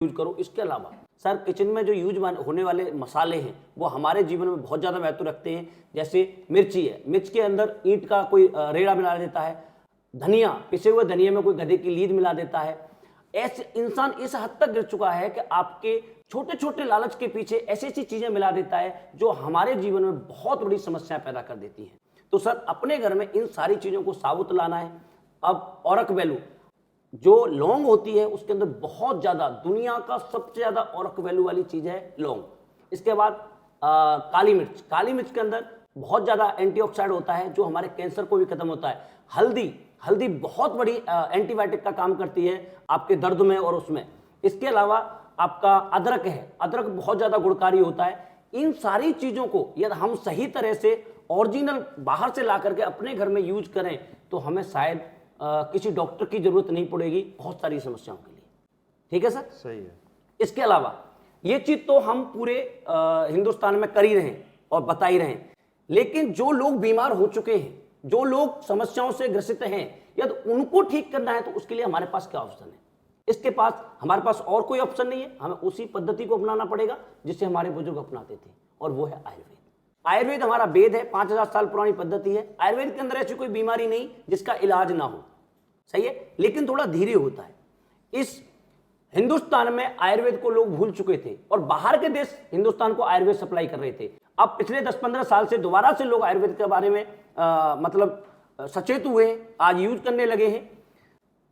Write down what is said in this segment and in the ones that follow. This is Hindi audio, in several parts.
यूज करो। इसके अलावा सर किचन में जो यूज होने वाले मसाले हैं वो हमारे जीवन में बहुत ज़्यादा महत्व रखते हैं। जैसे मिर्ची है, मिर्च के अंदर ईंट का कोई रेड़ा मिला देता है, धनिया, पिसे हुए धनिया में कोई गधे की लीद मिला देता है। ऐसे इंसान इस हद तक गिर चुका है कि आपके छोटे छोटे लालच के पीछे ऐसी ऐसी चीज़ें मिला देता है जो हमारे जीवन में बहुत बड़ी समस्याएं पैदा कर देती हैं। तो सर अपने घर में इन सारी चीज़ों को साबुत लाना है। अब औरक वैल्यू जो लौंग होती है उसके अंदर बहुत ज़्यादा, दुनिया का सबसे ज़्यादा औरक वैल्यू वाली चीज़ है लौंग। इसके बाद काली मिर्च, काली मिर्च के अंदर बहुत ज़्यादा एंटीऑक्सीडेंट होता है जो हमारे कैंसर को भी खत्म होता है। हल्दी, हल्दी बहुत बड़ी एंटीबायोटिक का काम करती है आपके दर्द में और उसमें। इसके अलावा आपका अदरक है, अदरक बहुत ज़्यादा गुणकारी होता है। इन सारी चीज़ों को यदि हम सही तरह से ओरिजिनल बाहर से ला करके अपने घर में यूज करें तो हमें शायद किसी डॉक्टर की जरूरत नहीं पड़ेगी बहुत सारी समस्याओं के लिए। ठीक है सर? सही है। इसके अलावा ये चीज तो हम पूरे हिंदुस्तान में कर ही रहे हैं और बता ही रहे हैं, लेकिन जो लोग बीमार हो चुके हैं, जो लोग समस्याओं से ग्रसित हैं, यदि उनको ठीक करना है तो उसके लिए हमारे पास क्या ऑप्शन है? इसके पास हमारे पास और कोई ऑप्शन नहीं है, हमें उसी पद्धति को अपनाना पड़ेगा जिसे हमारे बुजुर्ग अपनाते थे, और वो है आयुर्वेद। आयुर्वेद हमारा वेद है, 5000 साल पुरानी पद्धति है। आयुर्वेद के अंदर ऐसी कोई बीमारी नहीं जिसका इलाज ना हो, सही है, लेकिन थोड़ा धीरे होता है। इस हिंदुस्तान में आयुर्वेद को लोग भूल चुके थे और बाहर के देश हिंदुस्तान को आयुर्वेद सप्लाई कर रहे थे। अब पिछले 10-15 साल से दोबारा से लोग आयुर्वेद के बारे में सचेत हुए हैं, आज यूज करने लगे हैं।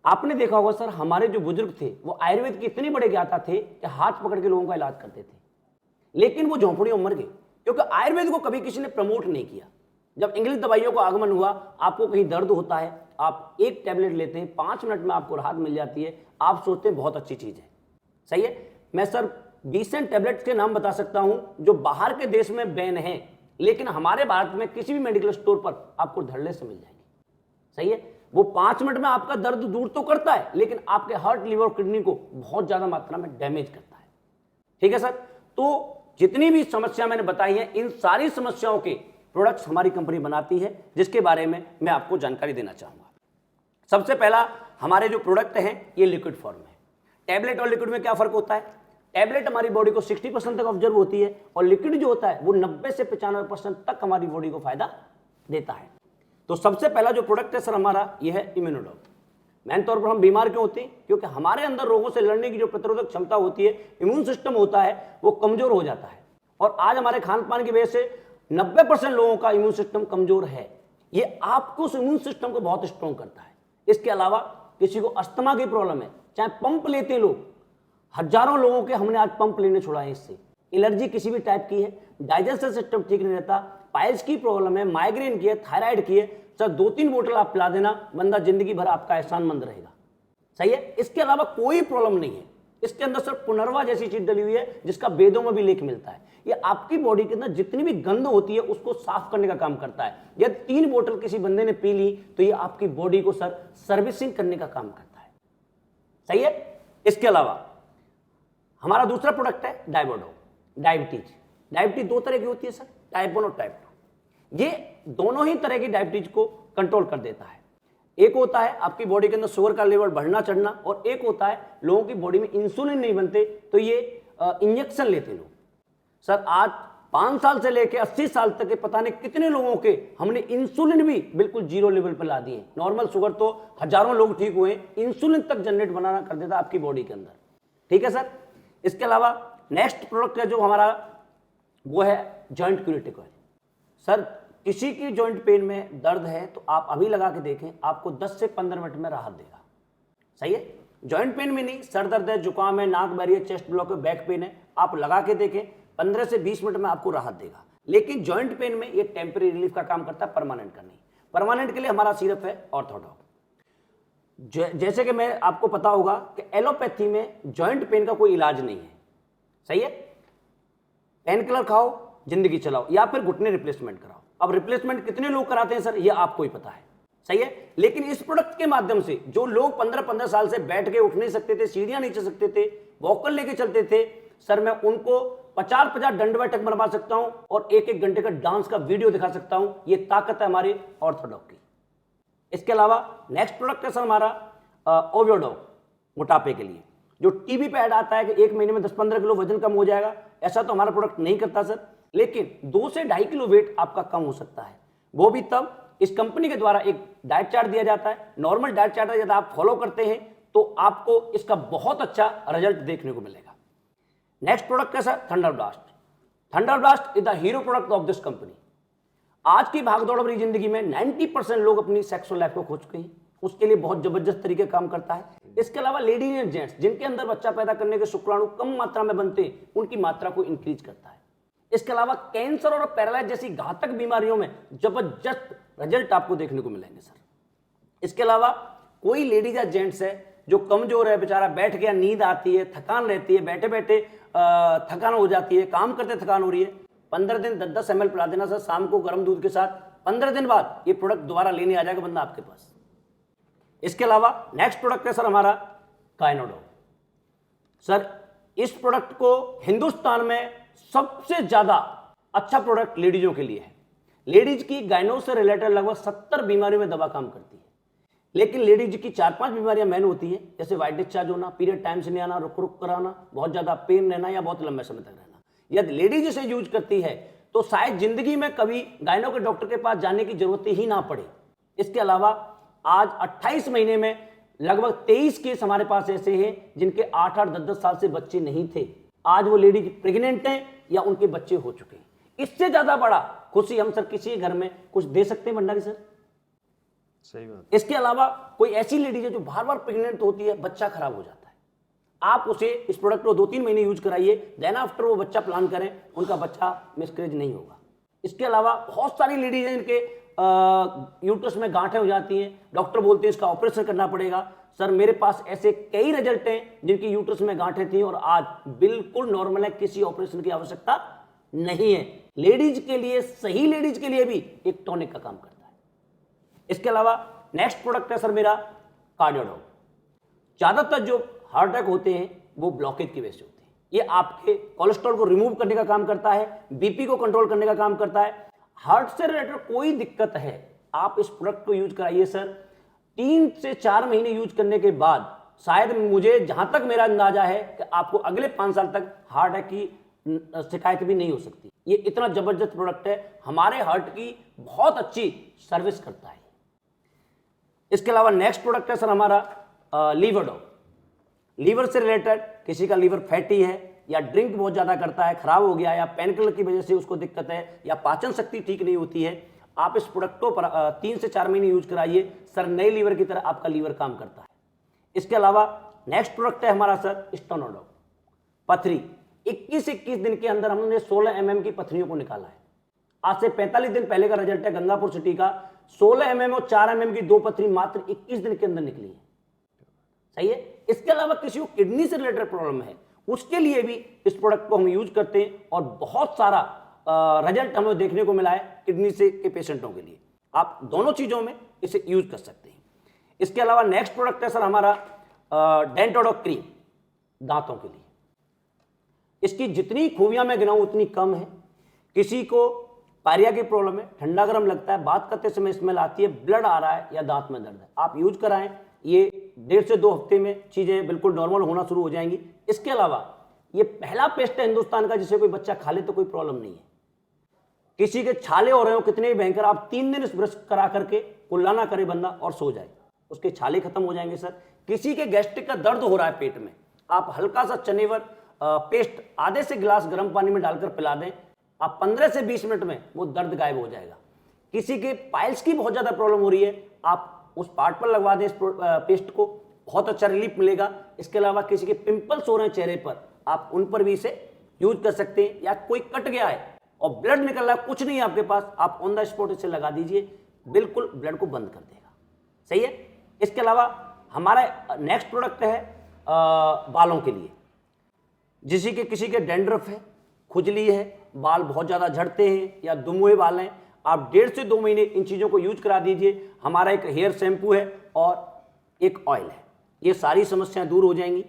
आपने देखा होगा सर, हमारे जो बुजुर्ग थे वो आयुर्वेद के इतने बड़े ज्ञाता थे कि हाथ पकड़ के लोगों का इलाज करते थे, लेकिन वो झोंपड़ियों में मर गए क्योंकि आयुर्वेद को कभी किसी ने प्रमोट नहीं किया। जब इंग्लिश दवाइयों का आगमन हुआ, आपको कहीं दर्द होता है, आप एक टैबलेट लेते हैं, 5 मिनट में आपको राहत मिल जाती है, आप सोचते हैं बहुत अच्छी चीज़ है, सही है। मैं सर 20 टैबलेट्स के नाम बता सकता हूं जो बाहर के देश में बैन है, लेकिन हमारे भारत में किसी भी मेडिकल स्टोर पर आपको धड़ल्ले से मिल जाएंगे, सही है। वो 5 मिनट में आपका दर्द दूर तो करता है, लेकिन आपके हार्ट, लिवर, किडनी को बहुत ज्यादा मात्रा में डैमेज करता है। ठीक है सर, तो जितनी भी समस्या मैंने बताई है, इन सारी समस्याओं के प्रोडक्ट्स हमारी कंपनी बनाती है, जिसके बारे में मैं आपको जानकारी देना चाहूंगा। सबसे पहला, हमारे जो प्रोडक्ट हैं ये लिक्विड फॉर्म है। टैबलेट और लिक्विड में क्या फर्क होता है? टैबलेट हमारी बॉडी को 60% तक ऑब्जर्व होती है और लिक्विड जो होता है वो 90 से 95% तक हमारी बॉडी को फायदा देता है। तो सबसे पहला जो प्रोडक्ट है सर हमारा, ये है इम्यूनोडॉग। मेन तौर पर हम बीमार क्यों होते हैं? क्योंकि हमारे अंदर रोगों से लड़ने की जो प्रतिरोधक क्षमता होती है, इम्यून सिस्टम होता है, वो कमजोर हो जाता है। और आज हमारे खान पान की वजह से 90% लोगों का इम्यून सिस्टम कमजोर है। ये आपको उस इम्यून सिस्टम को बहुत स्ट्रॉन्ग करता है। इसके अलावा किसी को अस्थमा की प्रॉब्लम है, चाहे पंप लेते हैं लोग, हजारों लोगों के हमने आज पंप लेने छोड़ा है। इससे एलर्जी किसी भी टाइप की है, डाइजेस्टिव सिस्टम ठीक नहीं रहता, पाइल्स की प्रॉब्लम है, माइग्रेन की है, थायराइड की है, सर 2-3 बोतल आप पिला देना, बंदा जिंदगी भर आपका एहसानमंद रहेगा, सही है। इसके अलावा कोई प्रॉब्लम नहीं है। इसके अंदर सर पुनर्वा जैसी चीज डली हुई है जिसका वेदों में भी लेख मिलता है। ये आपकी बॉडी के अंदर जितनी भी गंद होती है उसको साफ करने का काम करता है। यदि 3 बोतल किसी बंदे ने पी ली तो ये आपकी बॉडी को सर सर्विसिंग करने का काम करता है, सही है। इसके अलावा हमारा दूसरा प्रोडक्ट है डायबोडो। डायबिटीज 2 तरह की होती है सर, टाइप 1 और टाइप 2। ये दोनों ही तरह की डायबिटीज को कंट्रोल कर देता है। एक होता है आपकी बॉडी के अंदर शुगर का लेवल बढ़ना चढ़ना, और एक होता है लोगों की बॉडी में इंसुलिन नहीं बनते तो ये इंजेक्शन लेते लोग। सर आज 5 साल से लेकर 80 साल तक के पता नहीं कितने लोगों के हमने इंसुलिन भी बिल्कुल 0 लेवल पर ला दिए। नॉर्मल शुगर तो हजारों लोग ठीक हुए, इंसुलिन तक जनरेट बनाना कर देता आपकी बॉडी के अंदर। ठीक है सर। इसके अलावा नेक्स्ट प्रोडक्ट है जो हमारा, वो है जॉइंट क्यूरेटिव ऑयल। सर किसी की जॉइंट पेन में दर्द है तो आप अभी लगा के देखें, आपको 10 से 15 मिनट में राहत देगा, सही है। जॉइंट पेन में नहीं, सर दर्द है, जुकाम है, नाक बह रही है, चेस्ट ब्लॉक है, बैक पेन है, आप लगा के देखें, 15 से 20 मिनट में आपको राहत देगा। लेकिन जॉइंट पेन में ये टेम्परेरी रिलीफ का काम करता है, परमानेंट का नहीं। परमानेंट के लिए हमारा सिरप है ऑर्थोडॉक। जैसे कि मैं आपको पता होगा कि एलोपैथी में जॉइंट पेन का कोई इलाज नहीं है, सही है। पेन किलर खाओ, जिंदगी चलाओ, या फिर घुटने रिप्लेसमेंट कराओ। अब रिप्लेसमेंट कितने लोग कराते हैं सर, ये आपको ही पता है, सही है। लेकिन इस प्रोडक्ट के माध्यम से जो लोग 15-15 साल से बैठ के उठ नहीं सकते थे, सीढ़ियां नहीं चल सकते थे, वॉकर लेके चलते थे, सर मैं उनको 50-50 दंड बैठक बनवा सकता हूं और 1-1 घंटे का डांस का वीडियो दिखा सकता हूं। ये ताकत है हमारी ऑर्थोडॉक की। इसके अलावा नेक्स्ट प्रोडक्ट है सर हमारा ओवियोडॉक, मोटापे के लिए। जो टीवी पे ऐड आता है कि 1 महीने में 10-15 किलो वजन कम हो जाएगा, ऐसा तो हमारा प्रोडक्ट नहीं करता सर। लेकिन 2 से 2.5 किलो वेट आपका कम हो सकता है, वो भी तब इस कंपनी के द्वारा एक डाइट चार्ट दिया जाता है। नॉर्मल डाइट चार्ट यदि आप फॉलो करते हैं तो आपको इसका बहुत अच्छा रिजल्ट देखने को मिलेगा। नेक्स्ट प्रोडक्ट कैसा? Thunder blast. Thunder blast is the hero product of this company. आज की भागदौड़ भरी जिंदगी में 90% लोग अपनी सेक्सुअल लाइफ को खो चुके हैं, उसके लिए बहुत जबरदस्त तरीके काम करता है। इसके अलावा लेडीज एंड जेंट्स जिनके अंदर बच्चा पैदा करने के शुक्राणु कम मात्रा में बनते हैं, उनकी मात्रा को इंक्रीज करता है। इसके अलावा कैंसर और पैरालाइज जैसी घातक बीमारियों में जबरदस्त रिजल्ट आपको देखने को मिलेंगे सर। इसके अलावा कोई लेडीज या जेंट्स है जो कमजोर है, बेचारा बैठ गया, नींद आती है, थकान रहती है, बैठे बैठे थकान हो जाती है, काम करते थकान हो रही है, 15 दिन 10-10 ml पिला देना सर शाम को गर्म दूध के साथ। 15 दिन बाद ये प्रोडक्ट दोबारा लेने आ जाएगा बंदा आपके पास। इसके अलावा नेक्स्ट प्रोडक्ट है सर हमारा काइनोडो। सर इस प्रोडक्ट को हिंदुस्तान में सबसे ज्यादा अच्छा प्रोडक्ट लेडीजों के लिए है। लेडीज की गायनो से रिलेटेड लगभग 70 बीमारियों में दवा काम करती है, लेकिन लेडीज की 4-5 बीमारियां मेन होती है, जैसे वाइट डिस्चार्ज होना, पीरियड टाइम से नहीं आना, रुक रुक कराना, बहुत ज्यादा पेन रहना या बहुत लंबे समय तक रहना। यदि लेडीज इसे यूज करती है तो शायद जिंदगी में कभी गायनो के डॉक्टर के पास जाने की जरूरत ही ना पड़े। इसके अलावा आज 28 महीने में लगभग 23 केस हमारे पास ऐसे हैं जिनके 8-8, 10-10 साल से बच्चे नहीं थे, आज वो लेडीज प्रेग्नेंट हैं या उनके बच्चे हो चुके हैं। इससे ज्यादा बड़ा खुशी हम सर किसी घर में कुछ दे सकते हैं भंडारी सर? सही बात। इसके अलावा कोई ऐसी लेडीज है जो बार बार प्रेग्नेंट होती है, बच्चा खराब हो जाता है, आप उसे इस प्रोडक्ट को 2-3 महीने यूज कराइए, देन आफ्टर वो बच्चा प्लान करें, उनका बच्चा मिसकैरेज नहीं होगा। इसके अलावा बहुत सारी लेडीज हैं जिनके यूट्रस में गांठें हो जाती हैं, डॉक्टर बोलते हैं इसका ऑपरेशन करना पड़ेगा। सर मेरे पास ऐसे कई रिजल्ट हैं जिनकी यूट्रस में गांठें थी और आज बिल्कुल नॉर्मल है, किसी ऑपरेशन की आवश्यकता नहीं है। लेडीज के लिए, सही लेडीज के लिए भी एक टॉनिक का काम करता है। इसके अलावा नेक्स्ट प्रोडक्ट है सर मेरा कार्डियोडॉग। ज्यादातर जो हार्ट अटैक होते हैं वो ब्लॉकेज की वजह से होते हैं। ये आपके कोलेस्ट्रॉल को रिमूव करने का काम करता है, बीपी को कंट्रोल करने का काम करता है। हार्ट से रिलेटेड कोई दिक्कत है, आप इस प्रोडक्ट को यूज कराइए सर। 3 से 4 महीने यूज करने के बाद शायद, मुझे जहां तक मेरा अंदाजा है, कि आपको अगले 5 साल तक हार्ट अटैक की शिकायत भी नहीं हो सकती। ये इतना जबरदस्त प्रोडक्ट है, हमारे हार्ट की बहुत अच्छी सर्विस करता है। इसके अलावा नेक्स्ट प्रोडक्ट है सर हमारा लीवरडॉग। लीवर से रिलेटेड किसी का लीवर फैटी है या ड्रिंक बहुत ज्यादा करता है, खराब हो गया, या पेनकिलर की वजह से उसको दिक्कत है, या पाचन शक्ति ठीक नहीं होती है, आप इस प्रोडक्ट को 3 से 4 महीने यूज कराइए सर, नए लीवर की तरह आपका लीवर काम करता है। इसके अलावा नेक्स्ट प्रोडक्ट है हमारा सर स्टेनोडॉग। पथरी 21 दिन के अंदर हमने 16 mm की पथरियों को निकाला है। आज से 45 दिन पहले का रिजल्ट है गंगापुर सिटी का, 16 mm और 4 mm की 2 पथरी मात्र 21 दिन के अंदर निकली है। सही है। इसके अलावा किसी को किडनी से रिलेटेड प्रॉब्लम है, उसके लिए भी इस प्रोडक्ट को हम यूज करते हैं और बहुत सारा रिजल्ट हमें देखने को मिला है किडनी से के पेशेंटों के लिए। आप दोनों चीजों में इसे यूज कर सकते हैं। इसके अलावा नेक्स्ट प्रोडक्ट है सर हमारा डेंटोडॉग क्रीम, दांतों के लिए। इसकी जितनी खूबियां मैं गिनाऊं उतनी कम है। किसी को पायरिया की प्रॉब्लम है, ठंडा गर्म लगता है, बात करते समय स्मेल आती है, ब्लड आ रहा है या दांत में दर्द है, आप यूज कराएं, ये 1.5 से 2 हफ्ते में चीजें बिल्कुल नॉर्मल होना शुरू हो जाएंगी। इसके अलावा ये पहला पेस्ट है हिंदुस्तान का जिसे कोई बच्चा खा ले तो कोई प्रॉब्लम नहीं है। किसी के छाले हो रहे हो कितने भी भयंकर, आप 3 दिन इस ब्रश करा करके कुल्ला ना करे बंदा और सो जाए, उसके छाले खत्म हो जाएंगे सर। किसी के गैस्ट्रिक का दर्द हो रहा है पेट में, आप हल्का सा चनेवर पेस्ट आधे से गिलास गर्म पानी में डालकर पिला दें, आप 15 से 20 मिनट में वो दर्द गायब हो जाएगा। किसी के पाइल्स की बहुत ज्यादा प्रॉब्लम हो रही है, आप उस पार्ट पर लगवा दें इस पेस्ट को, बहुत अच्छा रिलीफ मिलेगा। इसके अलावा किसी के पिंपल्स हो रहे हैं चेहरे पर, आप उन पर भी इसे यूज कर सकते हैं। या कोई कट गया है और ब्लड निकल रहा है, कुछ नहीं है आपके पास, आप ऑन द स्पॉट इसे लगा दीजिए, बिल्कुल ब्लड को बंद कर देगा। सही है। इसके अलावा हमारा नेक्स्ट प्रोडक्ट है बालों के लिए। किसी के डैंड्रफ है, खुजली है, बाल बहुत ज्यादा झड़ते हैं या दुम हुए बाल हैं, आप 1.5 से 2 महीने इन चीजों को यूज करा दीजिए। हमारा एक हेयर शैम्पू है और एक ऑयल है, ये सारी समस्याएं दूर हो जाएंगी।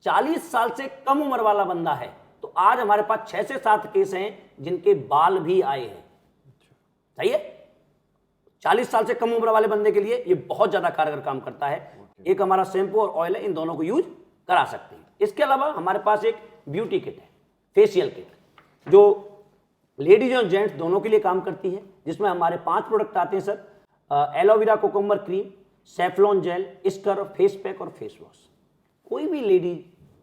40 साल से कम उम्र वाला बंदा है तो आज हमारे पास 6 से 7 केस हैं जिनके बाल भी आए हैं। सही है। 40 साल से कम उम्र वाले बंदे के लिए ये बहुत ज्यादा कारगर काम करता है। एक हमारा शैम्पू और ऑयल है, इन दोनों को यूज करा सकते हैं। इसके अलावा हमारे पास एक ब्यूटी किट है, फेशियल किट, जो लेडीज और जेंट्स दोनों के लिए काम करती है, जिसमें हमारे 5 प्रोडक्ट आते हैं सर। एलोवेरा कोकम्बर क्रीम, सेफ्लॉन जेल, स्क्रब, फेस पैक और फेस वॉश। कोई भी लेडी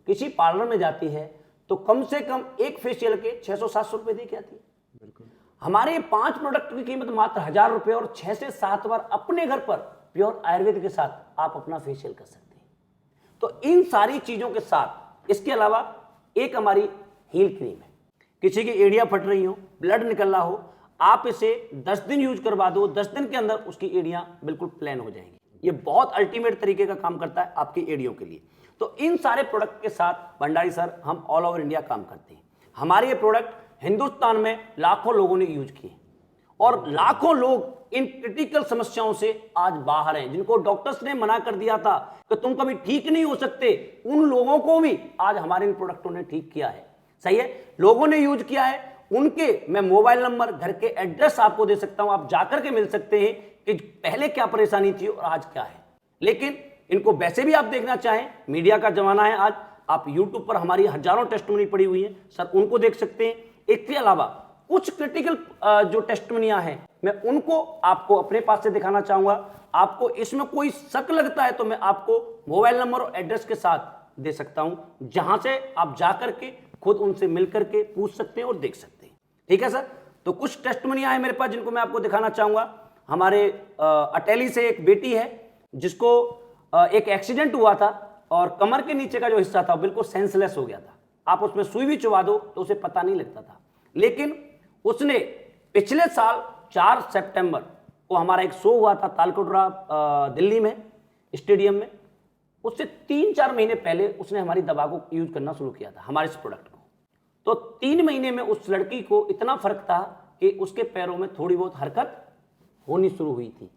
किसी पार्लर में जाती है तो कम से कम एक फेशियल के 600-700 रुपए दे के आती है। बिल्कुल। हमारे 5 प्रोडक्ट की कीमत मात्र 1000 रुपए और 6 से 7 बार अपने घर पर प्योर आयुर्वेद के साथ आप अपना फेशियल कर सकते हैं। तो इन सारी चीजों के साथ इसके अलावा एक हमारी हील क्रीम है। किसी की एड़ियां फट रही हो, ब्लड निकल रहा हो, आप इसे 10 दिन यूज करवा दो, 10 दिन के अंदर उसकी एड़ियां बिल्कुल प्लेन हो जाएंगी। ये बहुत अल्टीमेट तरीके का काम करता है आपकी एड़ियों के लिए। तो इन सारे प्रोडक्ट के साथ भंडारी सर हम ऑल ओवर इंडिया काम करते हैं। हमारे ये प्रोडक्ट हिंदुस्तान में लाखों लोगों ने यूज किए और लाखों लोग इन क्रिटिकल समस्याओं से आज बाहर हैं, जिनको डॉक्टर्स ने मना कर दिया था कि तुम कभी ठीक नहीं हो सकते, उन लोगों को भी आज हमारे इन प्रोडक्टों ने ठीक किया है। सही है, लोगों ने यूज किया है, उनके मैं मोबाइल नंबर, घर के एड्रेस आपको दे सकता हूं, आप जाकर के मिल सकते हैं कि पहले क्या परेशानी थी और आज क्या है। लेकिन इनको वैसे भी आप देखना चाहें, मीडिया का जमाना है आज, आप YouTube पर हमारी हजारों टेस्टमनी पड़ी हुई है सर, उनको देख सकते हैं। इसके अलावा कुछ क्रिटिकल जो टेस्टमनियां हैं मैं उनको आपको अपने पास से दिखाना चाहूंगा। आपको इसमें कोई शक लगता है तो मैं आपको मोबाइल नंबर और एड्रेस के साथ दे सकता हूं, जहां से आप जाकर के खुद उनसे मिलकर के पूछ सकते हैं और देख सकते हैं। ठीक है सर, तो कुछ टेस्टमनियां हैं मेरे पास जिनको मैं आपको दिखाना चाहूंगा। हमारे अटेली से एक बेटी है जिसको एक एक्सीडेंट हुआ था और कमर के नीचे का जो हिस्सा था बिल्कुल सेंसलेस हो गया था। आप उसमें सुई भी चुबा दो तो उसे पता नहीं लगता था, लेकिन उसने पिछले साल 4 सितंबर को हमारा एक शो हुआ था तालकटोरा दिल्ली में स्टेडियम में, उससे 3-4 महीने पहले उसने हमारी दवा को यूज करना शुरू किया था, हमारे इस प्रोडक्ट को। तो 3 महीने में उस लड़की को इतना फर्क था कि उसके पैरों में थोड़ी बहुत हरकत होनी शुरू हुई थी।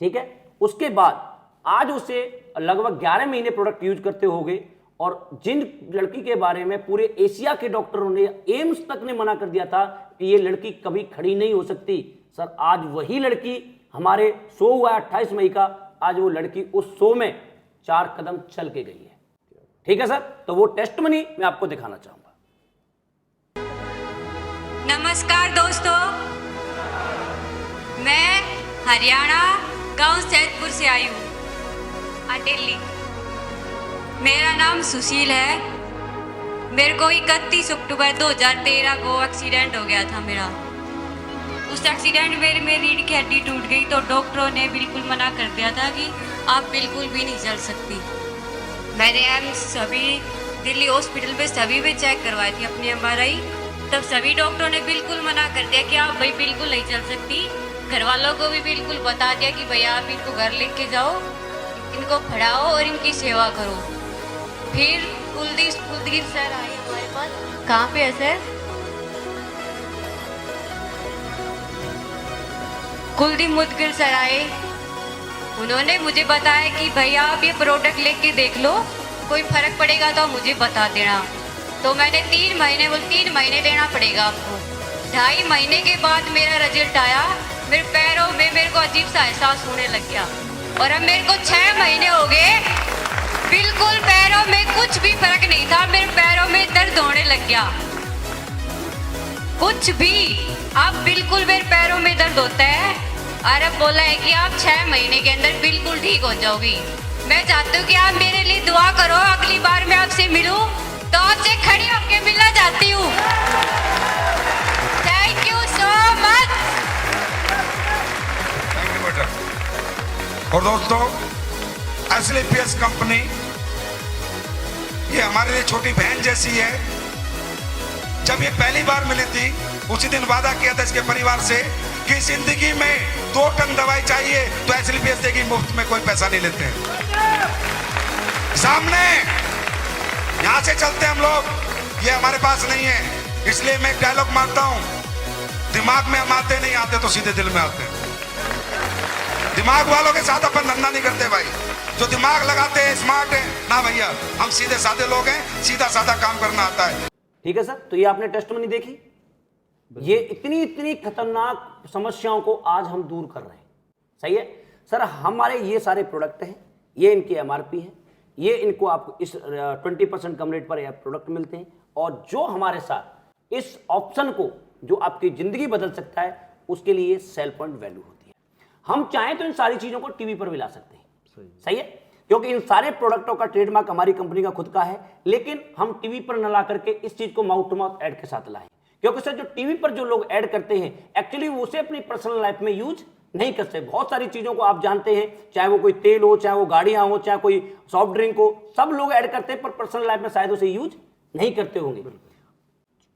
ठीक है, उसके बाद आज उसे लगभग 11 महीने प्रोडक्ट यूज करते हो गए और जिन लड़की के बारे में पूरे एशिया के डॉक्टरों ने, एम्स तक ने मना कर दिया था कि ये लड़की कभी खड़ी नहीं हो सकती, सर आज वही लड़की, हमारे शो हुआ 28 मई का, आज वो लड़की उस शो में 4 कदम चल के गई है। ठीक है सर, तो वो टेस्टमनी मैं आपको दिखाना चाहूंगा। नमस्कार दोस्तों, मैं हरियाणा गांव सैदपुर से आई हूँ, अटेली। मेरा नाम सुशील है। मेरे को 31 अक्टूबर 2013 को एक्सीडेंट हो गया था मेरा। उस एक्सीडेंट में मेरी रीढ़ की हड्डी टूट गई, तो डॉक्टरों ने बिल्कुल मना कर दिया था कि आप बिल्कुल भी नहीं चल सकती। मैंने सभी दिल्ली हॉस्पिटल में सभी भी चेक करवाई थी अपनी MRI, तब सभी डॉक्टरों ने बिल्कुल मना कर दिया कि आप भाई बिल्कुल नहीं चल सकती। घर वालों को भी बिल्कुल बता दिया कि भैया आप इनको घर लेके जाओ, इनको पढ़ाओ और इनकी सेवा करो। फिर कुलदीप सर आए हमारे पास। कहाँ पे है सर? कुलदीप मुदगिल सर आए, उन्होंने मुझे बताया कि भैया आप ये प्रोडक्ट लेके देख लो, कोई फर्क पड़ेगा तो मुझे बता देना। तो मैंने 3 महीने देना पड़ेगा आपको। 2.5 महीने के बाद मेरा रिजल्ट आया। मेरे पैरों में मेरे को अजीब सा एहसास होने लग गया और अब मेरे को 6 महीने हो गए, बिल्कुल पैरों में कुछ भी फर्क नहीं था। मेरे पैरों में दर्द होने लग गया, कुछ भी। अब बिल्कुल मेरे पैरों में दर्द होता है और अब बोला है कि आप 6 महीने के अंदर बिल्कुल ठीक हो जाओगी। मैं चाहती हूँ कि आप मेरे लिए दुआ करो, अगली बार मैं आपसे मिलूं तो आपसे खड़ी होकर मिलना चाहती हूँ। Thank you so much. Thank you बेटा। और दोस्तों, एसलीपीएस कंपनी ये हमारे लिए छोटी बहन जैसी है। जब ये पहली बार मिली थी उसी दिन वादा किया था इसके परिवार से कि जिंदगी में 2 टन दवाई चाहिए तो एसलीपीएस देगी, मुफ्त में कोई पैसा नहीं लेते हैं। सामने यहाँ से चलते हम लोग, ये हमारे पास नहीं है, इसलिए मैं डायलॉग मारता हूँ, दिमाग में हम आते नहीं, आते तो सीधे दिल में आते हैं। दिमाग वालों के साथ अपन धंधा नहीं करते भाई, जो दिमाग लगाते हैं स्मार्ट है ना भैया, हम सीधे साधे लोग हैं, सीधा साधा काम करना आता है। ठीक है सर, तो ये आपने टेस्टमनी देखी, ये इतनी खतरनाक समस्याओं को आज हम दूर कर रहे हैं। सही है सर, हमारे ये सारे प्रोडक्ट हैं, ये इनकी MRP है, ये इनको आपको इस 20% कम रेट पर यह प्रोडक्ट मिलते हैं। और जो हमारे साथ इस ऑप्शन को जो आपकी जिंदगी बदल सकता है उसके लिए सेल पॉइंट वैल्यू होती है। हम चाहें तो इन सारी चीजों को टीवी पर भी ला सकते हैं, सही है, क्योंकि इन सारे प्रोडक्टों का ट्रेडमार्क हमारी कंपनी का खुद का है, लेकिन हम टीवी पर न ला करके इस चीज को माउथ टू माउथ एड के साथ लाएं, क्योंकि सर जो टीवी पर जो लोग ऐड करते हैं एक्चुअली वो उसे अपनी पर्सनल लाइफ में यूज नहीं कर सकते। बहुत सारी चीजों को आप जानते हैं, चाहे वो कोई तेल हो, चाहे वो गाड़ियां हो, चाहे कोई सॉफ्ट ड्रिंक हो, सब लोग ऐड करते हैं, पर पर्सनल लाइफ में शायद उसे यूज नहीं करते होंगे।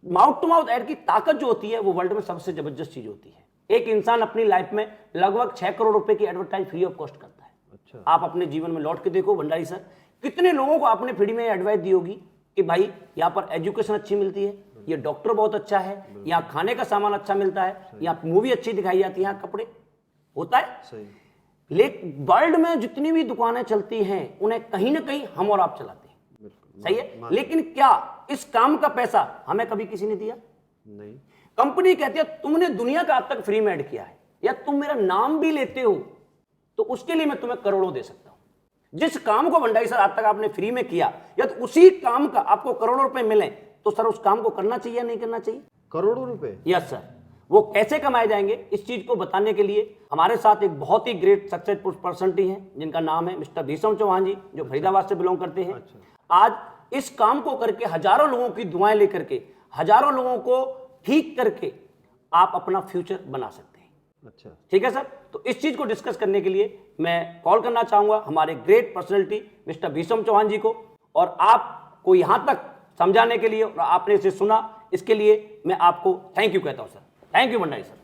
माउथ टू माउथ ऐड की ताकत जो होती है वो वर्ल्ड में सबसे जबरदस्त चीज होती है। एक इंसान अपनी लाइफ में लगभग 6 करोड़ रुपए की एडवर्टाइज फ्री ऑफ कॉस्ट करता है। अच्छा। आप अपने जीवन में लौट के देखो भंडारी सर, कितने लोगों को आपने फ्री में एडवाइस दी होगी कि भाई यहाँ पर एजुकेशन अच्छी मिलती है, ये डॉक्टर बहुत अच्छा है, यहाँ खाने का सामान अच्छा मिलता है, यहाँ मूवी अच्छी दिखाई जाती है, यहाँ कपड़े होता है। सही। लेकिन वर्ल्ड में जितनी भी दुकानें चलती हैं उन्हें कहीं ना कहीं हम और आप चलाते हैं, सही है, लेकिन क्या इस काम का पैसा हमें कभी किसी ने दिया? नहीं। कंपनी कहती है तुमने दुनिया का अब तक फ्री में ऐड किया है, या तुम मेरा नाम भी लेते हो तो उसके लिए मैं तुम्हें करोड़ों दे सकता हूं। जिस काम को भंडारी सर आज तक आपने फ्री में किया, या तो उसी काम का आपको करोड़ों रुपए मिले, तो सर उस काम को करना चाहिए या नहीं करना चाहिए? करोड़ों रुपए? Yes sir. वो कैसे कमाए जाएंगे इस चीज को बताने के लिए हमारे साथ एक बहुत ही ग्रेट सक्सेसफुल पर्सनालिटी है जिनका नाम है मिस्टर भीषम चौहान जी, जो फरीदाबाद से बिलोंग करते हैं। आज इस काम को करके हजारों लोगों की दुआएं लेकर के, हजारों लोगों को ठीक करके आप अपना फ्यूचर बना सकते हैं। अच्छा, ठीक है सर। तो इस चीज को डिस्कस करने के लिए मैं कॉल करना चाहूंगा हमारे great personality mister Bhisham Chauhan ji को, और आपको यहां तक समझाने के लिए और आपने इसे सुना इसके लिए मैं आपको थैंक यू कहता हूं sir. Thank you Bhandari sir.